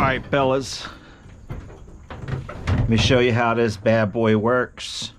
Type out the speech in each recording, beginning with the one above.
Alright, fellas. Let me show you how this bad boy works.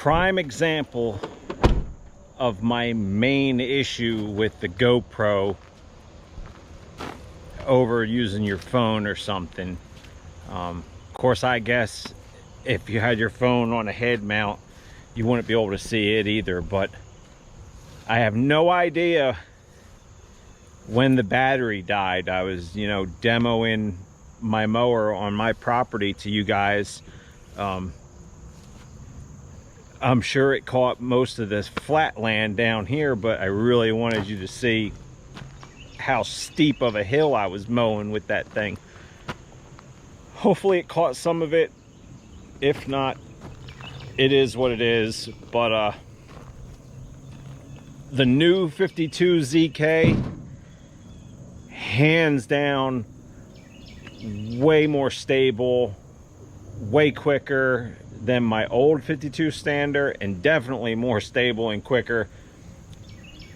prime example of my main issue with the GoPro over using your phone or something. Of course, I guess if you had your phone on a head mount, you wouldn't be able to see it either, but I have no idea when the battery died. I was, you know, demoing my mower on my property to you guys. I'm sure it caught most of this flat land down here, but I really wanted you to see how steep of a hill I was mowing with that thing. Hopefully it caught some of it. If not, it is what it is. But the new 52 ZK, hands down, way more stable, way quicker than my old 52 Standard, and definitely more stable and quicker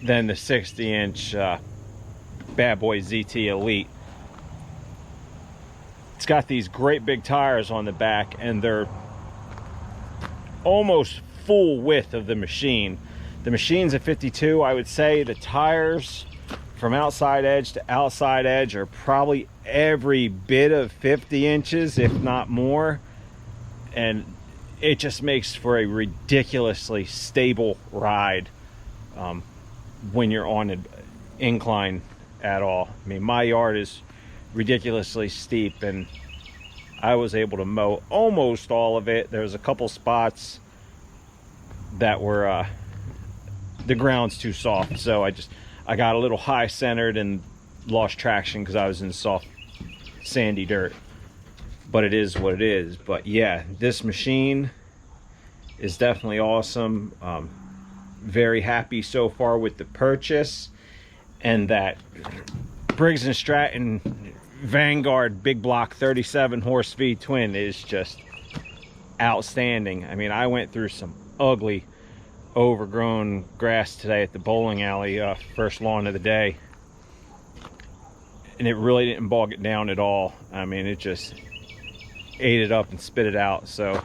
than the 60-inch Bad Boy ZT Elite. It's got these great big tires on the back, and they're almost full width of the machine. The machine's a 52. I would say the tires from outside edge to outside edge are probably every bit of 50 inches, if not more. And it just makes for a ridiculously stable ride when you're on an incline at all. I mean, my yard is ridiculously steep, and I was able to mow almost all of it. There's a couple spots that were the ground's too soft, so I got a little high centered and lost traction because I was in soft sandy dirt. But it is what it is. But yeah, this machine is definitely awesome. Very happy so far with the purchase, and that Briggs & Stratton Vanguard big block 37 horse V twin is just outstanding. I mean, I went through some ugly overgrown grass today at the bowling alley, first lawn of the day, and it really didn't bog it down at all. I mean, it just ate it up and spit it out. So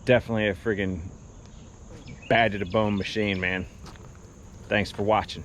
definitely a friggin' bad to the bone machine, man. Thanks for watching.